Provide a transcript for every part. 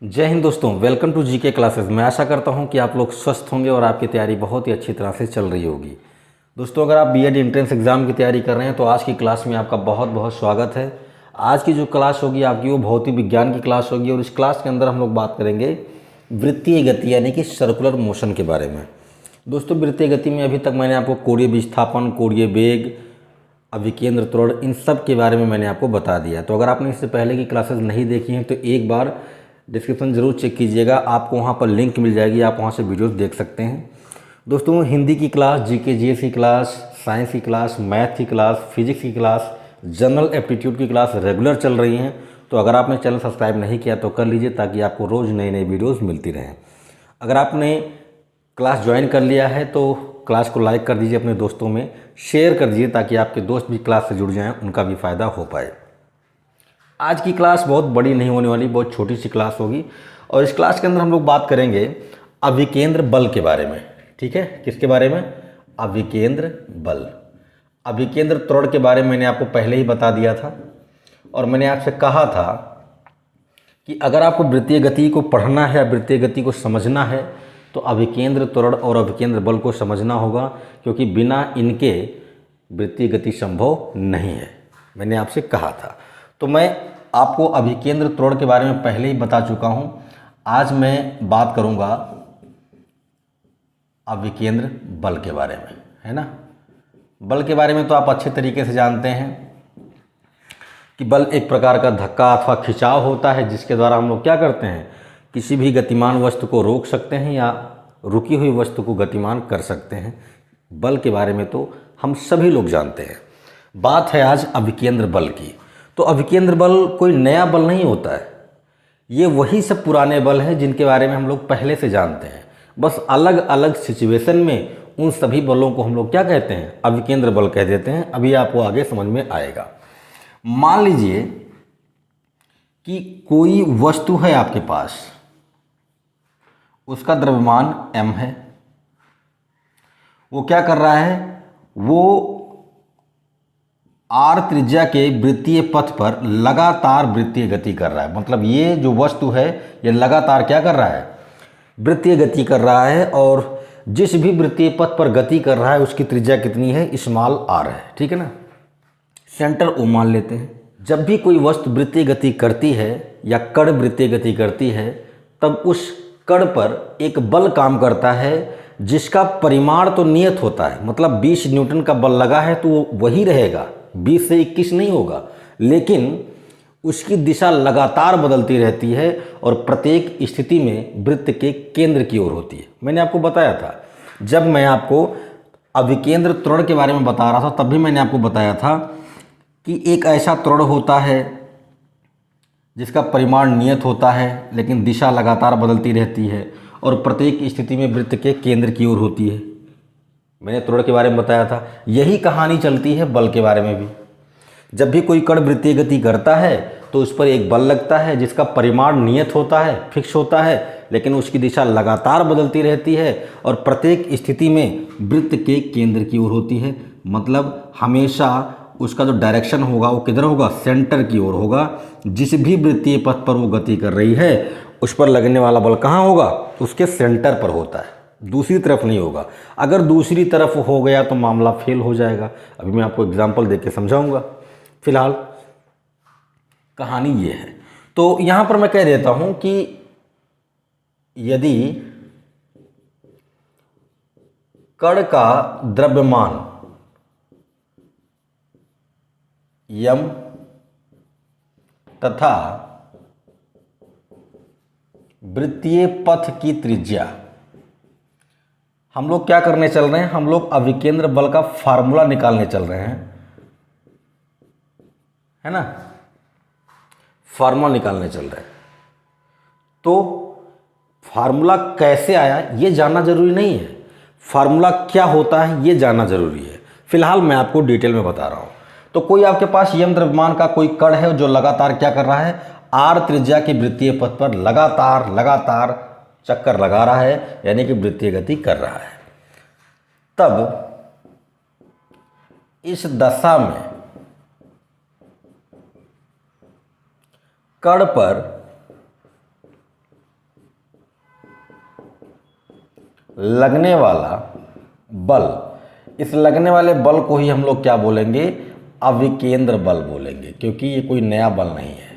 जय हिंद दोस्तों, welcome to GK classes. मैं आशा करता हूं कि आप लोग स्वस्थ होंगे और आपकी तैयारी बहुत ही अच्छी तरह से चल रही होगी। दोस्तों, अगर आप बीएड एंट्रेंस एग्ज़ाम की तैयारी कर रहे हैं तो आज की क्लास में आपका बहुत बहुत स्वागत है। आज की जो क्लास होगी आपकी वो भौतिक विज्ञान की क्लास होगी और इस क्लास के अंदर हम लोग बात करेंगे वृत्तीय गति यानी कि सर्कुलर मोशन के बारे में। दोस्तों, वृत्तीय गति में अभी तक मैंने आपको कोणीय विस्थापन, कोणीय वेग, अभिकेंद्र त्वरण, इन सब के बारे में मैंने आपको बता दिया। तो अगर आपने इससे पहले की क्लासेस नहीं देखी हैं तो एक बार डिस्क्रिप्शन ज़रूर चेक कीजिएगा, आपको वहाँ पर लिंक मिल जाएगी, आप वहाँ से वीडियोस देख सकते हैं। दोस्तों, हिंदी की क्लास, जीके जीएस की क्लास, साइंस की क्लास, मैथ की क्लास, फिजिक्स की क्लास, जनरल एप्टीट्यूड की क्लास रेगुलर चल रही हैं। तो अगर आपने चैनल सब्सक्राइब नहीं किया तो कर लीजिए ताकि आपको रोज़ नई नई वीडियोज़ मिलती रहें। अगर आपने क्लास ज्वाइन कर लिया है तो क्लास को लाइक कर दीजिए, अपने दोस्तों में शेयर कर दीजिए ताकि आपके दोस्त भी क्लास से जुड़ जाएं, उनका भी फ़ायदा हो पाए। आज की क्लास बहुत बड़ी नहीं होने वाली, बहुत छोटी सी क्लास होगी और इस क्लास के अंदर हम लोग बात करेंगे अभिकेंद्र बल के बारे में। ठीक है, किसके बारे में? अभिकेंद्र बल। अभिकेंद्र त्वरण के बारे में मैंने आपको पहले ही बता दिया था और मैंने आपसे कहा था कि अगर आपको वृत्तीय गति को पढ़ना है, वृत्तीय गति को समझना है तो अभिकेंद्र त्वरण और अभिकेंद्र बल को समझना होगा, क्योंकि बिना इनके वृत्तीय गति संभव नहीं है। मैंने आपसे कहा था। तो मैं आपको अभिकेंद्र त्वरण के बारे में पहले ही बता चुका हूं। आज मैं बात करूंगा अभिकेंद्र बल के बारे में, है ना। बल के बारे में तो आप अच्छे तरीके से जानते हैं कि बल एक प्रकार का धक्का अथवा खिंचाव होता है जिसके द्वारा हम लोग क्या करते हैं, किसी भी गतिमान वस्तु को रोक सकते हैं या रुकी हुई वस्तु को गतिमान कर सकते हैं। बल के बारे में तो हम सभी लोग जानते हैं। बात है आज अभिकेंद्र बल की। तो अभिकेंद्र बल कोई नया बल नहीं होता है, ये वही सब पुराने बल हैं जिनके बारे में हम लोग पहले से जानते हैं। बस अलग अलग सिचुएशन में उन सभी बलों को हम लोग क्या कहते हैं, अभिकेंद्र बल कह देते हैं। अभी आपको आगे समझ में आएगा। मान लीजिए कि कोई वस्तु है आपके पास, उसका द्रव्यमान m है, वो क्या कर रहा है, वो r त्रिज्या के वृत्तीय पथ पर लगातार वृत्तीय गति कर रहा है। मतलब ये जो वस्तु है ये लगातार क्या कर रहा है, वृत्तीय गति कर रहा है और जिस भी वृत्तीय पथ पर गति कर रहा है उसकी त्रिज्या कितनी है, स्मॉल r है। ठीक है ना, सेंटर o मान लेते हैं। जब भी कोई वस्तु वृत्तीय गति करती है या कण वृत्तीय गति करती है तब उस कण पर एक बल काम करता है जिसका परिमाण तो नियत होता है। मतलब 20 न्यूटन का बल लगा है तो वो वही रहेगा, 20 से 21 नहीं होगा, लेकिन उसकी दिशा लगातार बदलती रहती है और प्रत्येक स्थिति में वृत्त के केंद्र की ओर होती है। मैंने आपको बताया था, जब मैं आपको अभिकेंद्र त्वरण के बारे में बता रहा था तब भी मैंने आपको बताया था कि एक ऐसा त्वरण होता है जिसका परिमाण नियत होता है लेकिन दिशा लगातार बदलती रहती है और प्रत्येक स्थिति में वृत्त के केंद्र की ओर होती है। मैंने त्वरण के बारे में बताया था। यही कहानी चलती है बल के बारे में भी। जब भी कोई कण वृत्तीय गति करता है तो उस पर एक बल लगता है जिसका परिमाण नियत होता है, फिक्स होता है, लेकिन उसकी दिशा लगातार बदलती रहती है और प्रत्येक स्थिति में वृत्त के केंद्र की ओर होती है। मतलब हमेशा उसका जो डायरेक्शन होगा वो किधर होगा, सेंटर की ओर होगा। जिस भी वृत्तीय पथ पर वो गति कर रही है उस पर लगने वाला बल कहाँ होगा, उसके सेंटर पर होता है, दूसरी तरफ नहीं होगा। अगर दूसरी तरफ हो गया तो मामला फेल हो जाएगा। अभी मैं आपको एग्जांपल देके समझाऊंगा। फिलहाल कहानी ये है। तो यहाँ पर मैं कह देता हूँ कि यदि कण का द्रव्यमान m तथा वृत्तीय पथ की त्रिज्या, हम लोग क्या करने चल रहे हैं, हम लोग अभिकेंद्र बल का फार्मूला निकालने चल रहे हैं, है ना। फार्मूला निकालने चल रहे हैं। तो फार्मूला कैसे आया ये जानना जरूरी नहीं है, फार्मूला क्या होता है ये जानना जरूरी है। फिलहाल मैं आपको डिटेल में बता रहा हूं। तो कोई आपके पास m द्रव्यमान का कोई कण है जो लगातार क्या कर रहा है, r त्रिज्या के वृत्तीय पथ पर लगातार चक्कर लगा रहा है, यानी कि वृत्तीय गति कर रहा है। तब इस दशा में कण पर लगने वाला बल, इस लगने वाले बल को ही हम लोग क्या बोलेंगे, अविकेंद्र बल बोलेंगे, क्योंकि ये कोई नया बल नहीं है।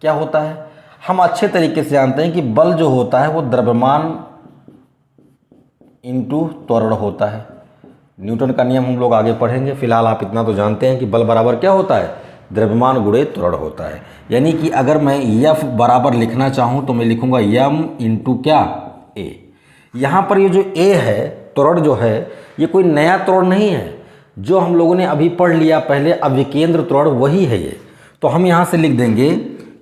क्या होता है, हम अच्छे तरीके से जानते हैं कि बल जो होता है वो द्रव्यमान इंटू त्वरण होता है। न्यूटन का नियम हम लोग आगे पढ़ेंगे, फिलहाल आप इतना तो जानते हैं कि बल बराबर क्या होता है, द्रव्यमान गुणे त्वरण होता है। यानी कि अगर मैं F बराबर लिखना चाहूँ तो मैं लिखूंगा m इंटू क्या, a। यहाँ पर ये जो a है, त्वरण जो है, ये कोई नया त्वरण नहीं है, जो हम लोगों ने अभी पढ़ लिया पहले, अविकेंद्र त्वरण वही है ये। तो हम यहाँ से लिख देंगे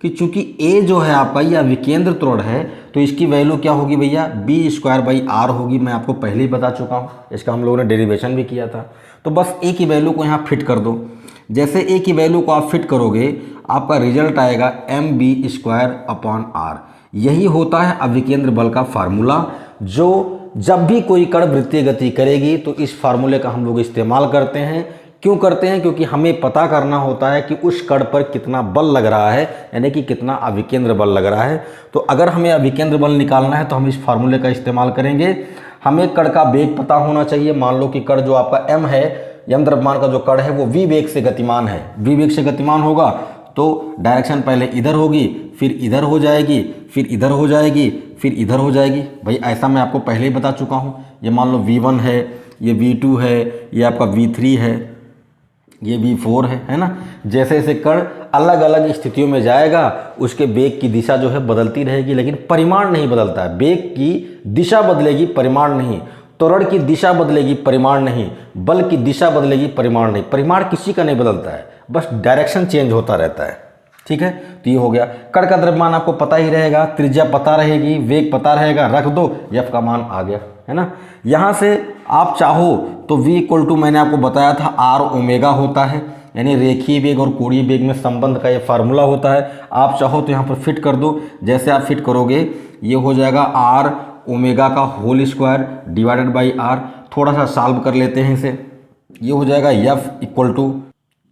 कि चूंकि a जो है आपका ये अविकेंद्र त्वरण है, तो इसकी वैल्यू क्या होगी भैया, b² होगी। मैं आपको पहले ही बता चुका हूँ, इसका हम लोगों ने डेरिवेशन भी किया था। तो बस a की वैल्यू को यहाँ फिट कर दो। जैसे a की वैल्यू को आप फिट करोगे, आपका रिजल्ट आएगा mb²/r। यही होता है अविकेंद्र बल का फार्मूला, जो जब भी कोई कण वृत्तीय गति करेगी तो इस फार्मूले का हम लोग इस्तेमाल करते हैं। क्यों करते हैं, क्योंकि हमें पता करना होता है कि उस कण पर कितना बल लग रहा है, यानी कि कितना अविकेंद्र बल लग रहा है। तो अगर हमें अविकेंद्र बल निकालना है तो हम इस फार्मूले का इस्तेमाल करेंगे। हमें कण का वेग पता होना चाहिए। मान लो कि कण जो आपका m है, m द्रव्यमान का जो कण है वो v वेग से गतिमान है। v वेग से गतिमान होगा तो डायरेक्शन पहले इधर होगी, फिर इधर हो जाएगी, फिर इधर हो जाएगी, फिर इधर हो जाएगी। भाई ऐसा मैं आपको पहले ही बता चुका हूँ। ये मान लो v1 है, ये v2 है, ये आपका v3 है, ये v4 है ना। जैसे जैसे कण अलग अलग स्थितियों में जाएगा, उसके वेग की दिशा जो है बदलती रहेगी, लेकिन परिमाण नहीं बदलता है। वेग की दिशा बदलेगी, परिमाण नहीं। त्वरण की दिशा बदलेगी, परिमाण नहीं। बल की दिशा बदलेगी, परिमाण नहीं। परिमाण किसी का नहीं बदलता है, बस डायरेक्शन चेंज होता रहता है। ठीक है, तो ये हो गया। कण का द्रव्यमान आपको पता ही रहेगा, त्रिज्या पता रहेगी, वेग पता रहेगा, रख दो, F का मान आ गया, है ना। यहाँ से आप चाहो तो V मैंने आपको बताया था R होता है, यानी रेखीय वेग और कोणीय वेग में संबंध का ये फार्मूला होता है। आप चाहो तो यहाँ पर फिट कर दो। जैसे आप फिट करोगे, ये हो जाएगा R⍵ का whole square divided by R। थोड़ा सा सॉल्व कर लेते हैं इसे। ये हो जाएगा F =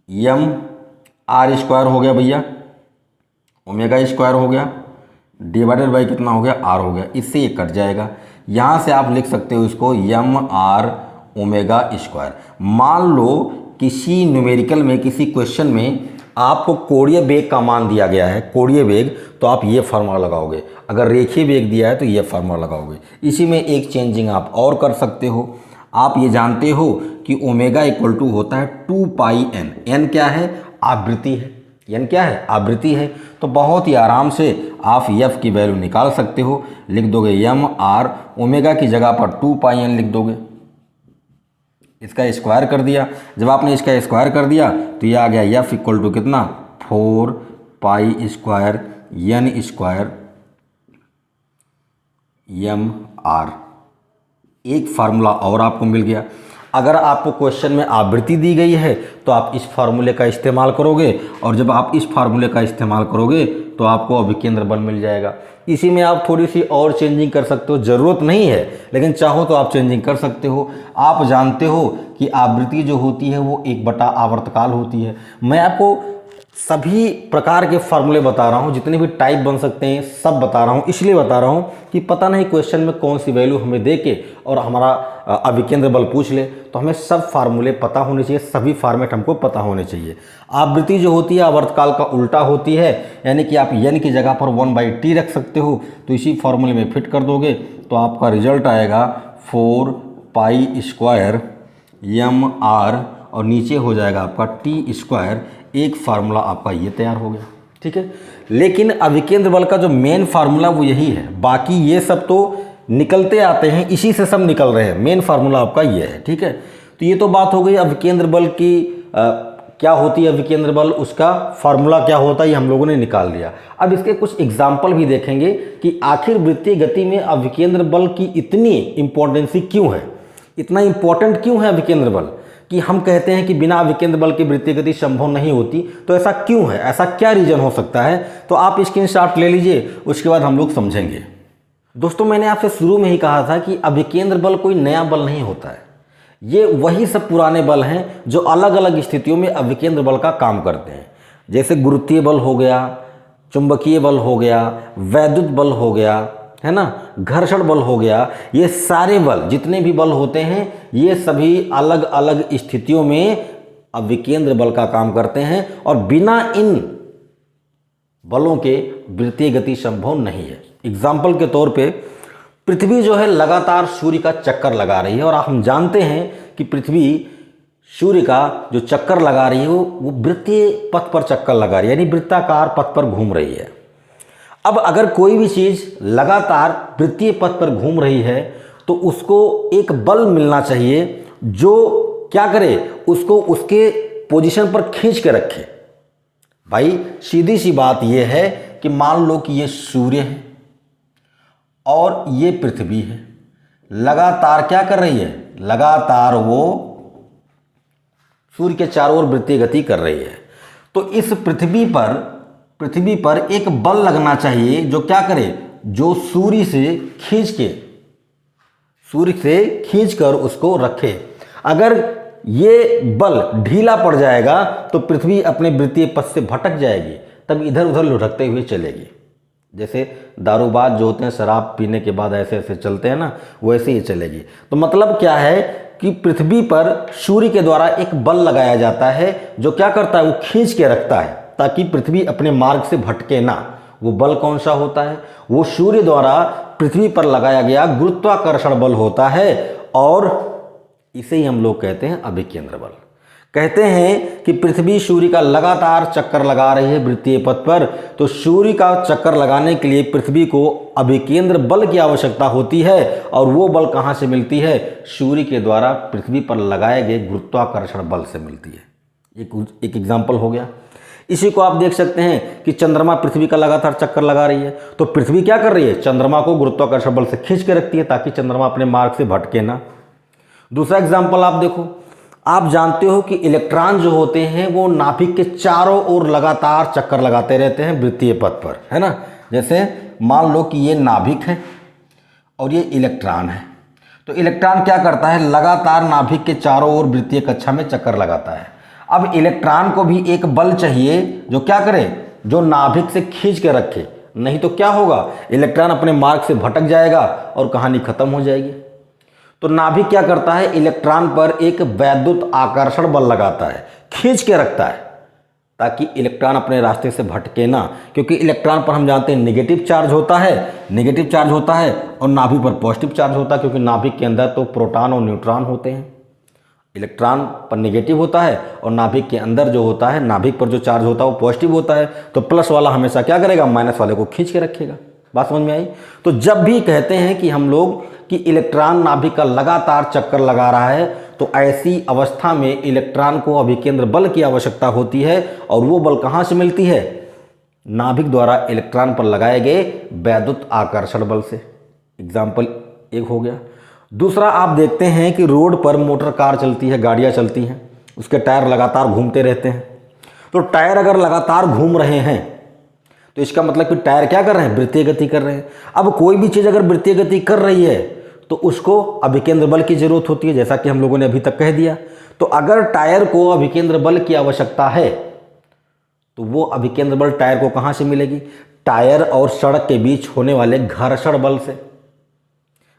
mR² हो गया भैया, ω² हो गया, डिवाइडेड बाई कितना हो गया, R हो गया। इससे ये कट जाएगा। यहाँ से आप लिख सकते हो इसको mR⍵²। मान लो किसी न्यूमेरिकल में, किसी क्वेश्चन में आपको कोणीय वेग का मान दिया गया है, कोणीय वेग, तो आप ये फार्मूला लगाओगे। अगर रेखीय वेग दिया है तो ये फार्मूला लगाओगे। इसी में एक चेंजिंग आप और कर सकते हो। आप ये जानते हो कि ω होता है 2πn। n क्या है, आवृत्ति है। n क्या है, आवृत्ति है। तो बहुत ही आराम से आप F की वैल्यू निकाल सकते हो। लिख दोगे mR, की जगह पर 2πn लिख दोगे। इसका स्क्वायर कर दिया। जब आपने इसका स्क्वायर कर दिया तो ये आ गया F = कितना, 4π² n² mR। एक फार्मूला और आपको मिल गया। अगर आपको क्वेश्चन में आवृत्ति दी गई है तो आप इस फार्मूले का इस्तेमाल करोगे, और जब आप इस फार्मूले का इस्तेमाल करोगे तो आपको अभिकेंद्र बल मिल जाएगा। इसी में आप थोड़ी सी और चेंजिंग कर सकते हो, ज़रूरत नहीं है, लेकिन चाहो तो आप चेंजिंग कर सकते हो। आप जानते हो कि आवृत्ति जो होती है वो 1/, आवर्तकाल होती है। मैं आपको सभी प्रकार के फार्मूले बता रहा हूँ, जितने भी टाइप बन सकते हैं सब बता रहा हूँ। इसलिए बता रहा हूँ कि पता नहीं क्वेश्चन में कौन सी वैल्यू हमें दे के और हमारा अभिकेंद्र बल पूछ ले, तो हमें सब फार्मूले पता होने चाहिए, सभी फॉर्मेट हमको पता होने चाहिए। आवृत्ति जो होती है आवर्तकाल का उल्टा होती है, यानी कि आप n की जगह पर 1/t रख सकते हो। तो इसी फार्मूले में फिट कर दोगे तो आपका रिजल्ट आएगा 4π² mR, और नीचे हो जाएगा आपका t²। एक फार्मूला आपका ये तैयार हो गया। ठीक है, लेकिन अभिकेंद्र बल का जो मेन फार्मूला वो यही है। बाकी ये सब तो निकलते आते हैं, इसी से सब निकल रहे हैं। मेन फार्मूला आपका ये है। ठीक है, तो ये तो बात हो गई अभिकेंद्र बल की, क्या होती है अभिकेंद्र बल, उसका फार्मूला क्या होता है, ये हम लोगों ने निकाल लिया। अब इसके कुछ एग्जाम्पल भी देखेंगे कि आखिर वृत्तीय गति में अभिकेंद्र बल की इतनी इम्पोर्टेंसी क्यों है, इतना इम्पोर्टेंट क्यों है अभिकेंद्र बल, कि हम कहते हैं कि बिना अभिकेंद्र बल की वृत्तीय गति संभव नहीं होती। तो ऐसा क्यों है, ऐसा क्या रीजन हो सकता है। तो आप स्क्रीनशॉट ले लीजिए, उसके बाद हम लोग समझेंगे। दोस्तों, मैंने आपसे शुरू में ही कहा था कि अभिकेंद्र बल कोई नया बल नहीं होता है। ये वही सब पुराने बल हैं जो अलग अलग स्थितियों में अभिकेंद्र बल का काम करते हैं। जैसे गुरुत्वीय बल हो गया, चुंबकीय बल हो गया, वैद्युत बल हो गया, है ना, घर्षण बल हो गया, ये सारे बल जितने भी बल होते हैं ये सभी अलग अलग स्थितियों में अभिकेंद्र बल का काम करते हैं और बिना इन बलों के वृत्तीय गति संभव नहीं है। एग्जाम्पल के तौर पे पृथ्वी जो है लगातार सूर्य का चक्कर लगा रही है और हम जानते हैं कि पृथ्वी सूर्य का जो चक्कर लगा रही है वो वृत्तीय पथ पर चक्कर लगा रही है, यानी वृत्ताकार पथ पर घूम रही है। अब अगर कोई भी चीज़ लगातार वृत्तीय पथ पर घूम रही है तो उसको एक बल मिलना चाहिए जो क्या करे, उसको उसके पोजीशन पर खींच के रखे। भाई सीधी सी बात यह है कि मान लो कि ये सूर्य है और ये पृथ्वी है, लगातार क्या कर रही है, लगातार वो सूर्य के चारों ओर वृत्तीय गति कर रही है। तो इस पृथ्वी पर एक बल लगना चाहिए जो क्या करे, जो सूर्य से खींचकर उसको रखे। अगर ये बल ढीला पड़ जाएगा तो पृथ्वी अपने वृत्तीय पथ से भटक जाएगी, तब इधर उधर लुढ़कते हुए चलेगी। जैसे दारूबाज जो होते हैं शराब पीने के बाद ऐसे ऐसे चलते हैं ना, वैसे ही चलेगी। तो मतलब क्या है कि पृथ्वी पर सूर्य के द्वारा एक बल लगाया जाता है जो क्या करता है, वो खींच के रखता है ताकि पृथ्वी अपने मार्ग से भटके ना। वो बल कौन सा होता है, वो सूर्य द्वारा पृथ्वी पर लगाया गया गुरुत्वाकर्षण बल होता है और इसे ही हम लोग कहते हैं अभिकेंद्र बल। कहते हैं कि पृथ्वी सूर्य का लगातार चक्कर लगा रही है वृत्तीय पथ पर, तो सूर्य का चक्कर लगाने के लिए पृथ्वी को अभिकेंद्र बल की आवश्यकता होती है और वो बल कहाँ से मिलती है, सूर्य के द्वारा पृथ्वी पर लगाए गए गुरुत्वाकर्षण बल से मिलती है। एक एग्जाम्पल हो गया। इसी को आप देख सकते हैं कि चंद्रमा पृथ्वी का लगातार चक्कर लगा रही है, तो पृथ्वी क्या कर रही है, चंद्रमा को गुरुत्वाकर्षण बल से खींच के रखती है ताकि चंद्रमा अपने मार्ग से भटके ना। दूसरा एग्जाम्पल आप देखो, आप जानते हो कि इलेक्ट्रॉन जो होते हैं वो नाभिक के चारों ओर लगातार चक्कर लगाते रहते हैं वृत्तीय पथ पर, है ना। जैसे मान लो कि ये नाभिक है और ये इलेक्ट्रॉन है, तो इलेक्ट्रॉन क्या करता है, लगातार नाभिक के चारों ओर वृत्तीय कक्षा में चक्कर लगाता है। अब इलेक्ट्रॉन को भी एक बल चाहिए जो क्या करे, जो नाभिक से खींच के रखे, नहीं तो क्या होगा, इलेक्ट्रॉन अपने मार्ग से भटक जाएगा और कहानी खत्म हो जाएगी। तो नाभिक क्या करता है, इलेक्ट्रॉन पर एक वैद्युत आकर्षण बल लगाता है, खींच के रखता है ताकि इलेक्ट्रॉन अपने रास्ते से भटके ना, क्योंकि इलेक्ट्रॉन पर हम जानते हैं नेगेटिव चार्ज होता है और नाभिक पर पॉजिटिव चार्ज होता है, क्योंकि नाभिक के अंदर तो प्रोटॉन और न्यूट्रॉन होते हैं। इलेक्ट्रॉन पर नेगेटिव होता है और नाभिक के अंदर जो होता है, नाभिक पर जो चार्ज होता है वो पॉजिटिव होता है, तो प्लस वाला हमेशा क्या करेगा, माइनस वाले को खींच के रखेगा। बात समझ में आई। तो जब भी कहते हैं कि हम लोग कि इलेक्ट्रॉन नाभिक का लगातार चक्कर लगा रहा है, तो ऐसी अवस्था में इलेक्ट्रॉन को अभिकेंद्र बल की आवश्यकता होती है और वो बल कहाँ से मिलती है, नाभिक द्वारा इलेक्ट्रॉन पर लगाए गए वैद्युत आकर्षण बल से। एग्जाम्पल एक हो गया। दूसरा आप देखते हैं कि रोड पर मोटर कार चलती है, गाड़ियाँ चलती हैं, उसके टायर लगातार घूमते रहते हैं। तो टायर अगर लगातार घूम रहे हैं तो इसका मतलब कि टायर क्या कर रहे हैं, वृत्तीय गति कर रहे हैं। अब कोई भी चीज़ अगर वृत्तीय गति कर रही है तो उसको अभिकेंद्र बल की जरूरत होती है, जैसा कि हम लोगों ने अभी तक कह दिया। तो अगर टायर को अभिकेंद्र बल की आवश्यकता है तो वो अभिकेंद्र बल टायर को कहाँ से मिलेगी, टायर और सड़क के बीच होने वाले घर्षण बल से।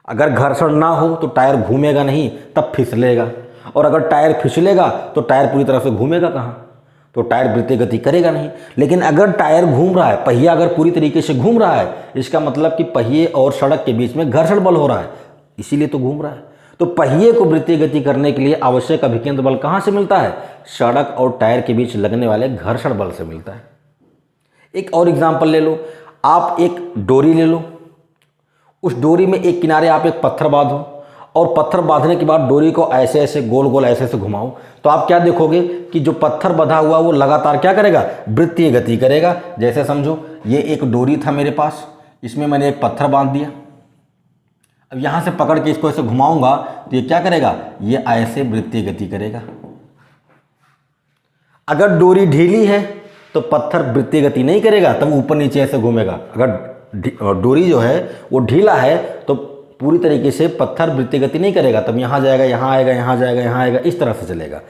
अगर घर्षण ना हो तो टायर घूमेगा नहीं, तब फिसलेगा, और अगर टायर फिसलेगा तो टायर पूरी तरह से घूमेगा कहाँ, तो टायर वृत्तीय गति करेगा नहीं। लेकिन अगर टायर घूम रहा है, पहिया अगर पूरी तरीके से घूम रहा है, इसका मतलब कि पहिए और सड़क के बीच में घर्षण बल हो रहा है, इसीलिए तो घूम रहा है। तो पहिए को वृत्तीय गति करने के लिए आवश्यक अभिकेंद्र बल कहाँ से मिलता है, सड़क और टायर के बीच लगने वाले घर्षण बल से मिलता है। एक और एग्जाम्पल ले लो, आप एक डोरी ले लो, उस डोरी में एक किनारे आप एक पत्थर बांधो और पत्थर बांधने के बाद डोरी को ऐसे ऐसे गोल गोल ऐसे ऐसे घुमाओ, तो आप क्या देखोगे कि जो पत्थर बंधा हुआ वो लगातार क्या करेगा, वृत्तीय गति करेगा। जैसे समझो ये एक डोरी था मेरे पास, इसमें मैंने एक पत्थर बांध दिया, अब यहाँ से पकड़ के इसको ऐसे घुमाऊंगा तो ये क्या करेगा, ये ऐसे वृत्तीय गति करेगा। अगर डोरी ढीली है तो पत्थर वृत्तीय गति नहीं करेगा, तब ऊपर नीचे ऐसे घूमेगा। अगर डोरी जो है वो ढीला है तो पूरी तरीके से पत्थर वृत्तीय गति नहीं करेगा, तब यहाँ जाएगा, यहाँ आएगा, यहाँ जाएगा, यहाँ आएगा, इस तरह से चलेगा।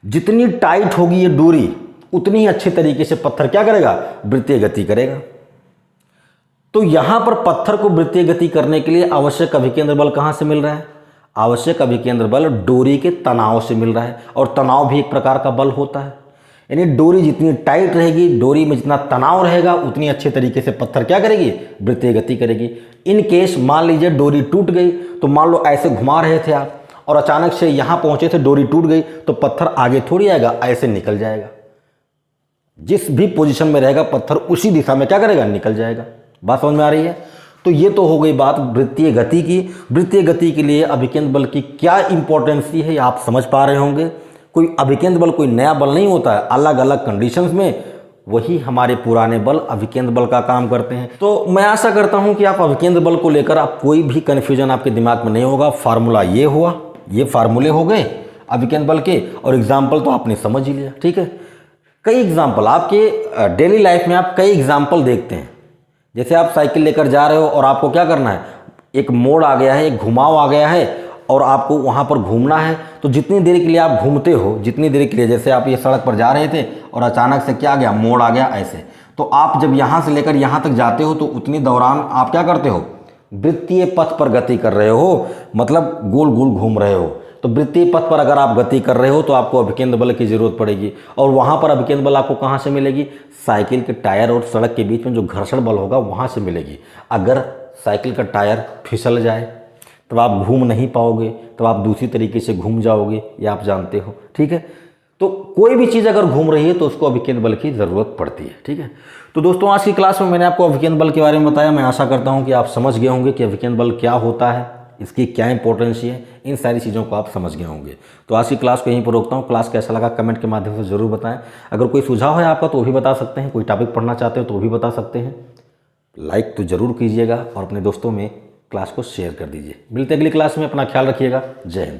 जितनी टाइट होगी ये डोरी उतनी ही अच्छे तरीके से पत्थर क्या करेगा, वृत्तीय गति करेगा। तो यहां पर पत्थर को वृत्तीय गति करने के लिए आवश्यक अभिकेंद्र बल कहां से मिल रहा है? आवश्यक अभिकेंद्र बल डोरी के तनाव से मिल रहा है, और तनाव भी एक प्रकार का बल होता है। यानी डोरी जितनी टाइट रहेगी, डोरी में जितना तनाव रहेगा, उतनी अच्छे तरीके से पत्थर क्या करेगी? वृत्तीय गति करेगी। इन केस मान लीजिए डोरी टूट गई, तो मान लो ऐसे घुमा रहे थे आप और अचानक से यहां पहुंचे थे, डोरी टूट गई, तो पत्थर आगे थोड़ी आएगा, ऐसे निकल जाएगा। जिस भी पोजीशन में रहेगा पत्थर उसी दिशा में क्या करेगा? निकल जाएगा। बात समझ में आ रही है? तो ये तो हो गई बात वृत्तीय गति की। वृत्तीय गति के लिए अभिकेंद्र बल की क्या इंपॉर्टेंस है आप समझ पा रहे होंगे। कोई अभिकेंद्र बल कोई नया बल नहीं होता है, अलग अलग कंडीशंस में वही हमारे पुराने बल अभिकेंद्र बल का काम करते हैं। तो मैं आशा करता हूं कि आप अभिकेंद्र बल को लेकर आप कोई भी कन्फ्यूजन आपके दिमाग में नहीं होगा। फार्मूला ये हुआ, ये फार्मूले हो गए अभिकेंद्र बल के, और एग्जाम्पल तो आपने समझ ही लिया। ठीक है, कई एग्जाम्पल आपके डेली लाइफ में आप कई एग्जाम्पल देखते हैं। जैसे आप साइकिल लेकर जा रहे हो और आपको क्या करना है, एक मोड़ आ गया है, एक घुमाव आ गया है और आपको वहाँ पर घूमना है। तो जितनी देर के लिए आप घूमते हो, जितनी देर के लिए, जैसे आप ये सड़क पर जा रहे थे और अचानक से क्या आ गया, मोड़ आ गया ऐसे, तो आप जब यहाँ से लेकर यहाँ तक जाते हो तो उतनी दौरान आप क्या करते हो? वृत्तीय पथ पर गति कर रहे हो, मतलब गोल गोल घूम रहे हो। तो वृत्तीय पथ पर अगर आप गति कर रहे हो तो आपको अभिकेंद्र बल की जरूरत पड़ेगी, और वहाँ पर अभिकेंद्र बल आपको कहाँ से मिलेगी? साइकिल के टायर और सड़क के बीच में जो घर्षण बल होगा वहाँ से मिलेगी। अगर साइकिल का टायर फिसल जाए तब आप घूम नहीं पाओगे, तब आप दूसरी तरीके से घूम जाओगे, ये आप जानते हो। ठीक है, तो कोई भी चीज़ अगर घूम रही है तो उसको अभिकेंद्र बल की ज़रूरत पड़ती है। ठीक है, तो दोस्तों आज की क्लास में मैंने आपको अभिकेंद्र बल के बारे में बताया। मैं आशा करता हूँ कि आप समझ गए होंगे कि अभिकेंद्र बल क्या होता है, इसकी क्या इंपॉर्टेंस है, इन सारी चीज़ों को आप समझ गए होंगे। तो आज की क्लास को यहीं पर रोकता हूँ। क्लास कैसा लगा कमेंट के माध्यम से ज़रूर बताएं। अगर कोई सुझाव है आपका तो वो भी बता सकते हैं, कोई टॉपिक पढ़ना चाहते हो तो वो भी बता सकते हैं। लाइक तो ज़रूर कीजिएगा और अपने दोस्तों में क्लास को शेयर कर दीजिए। मिलते अगली क्लास में, अपना ख्याल रखिएगा। जय हिंद।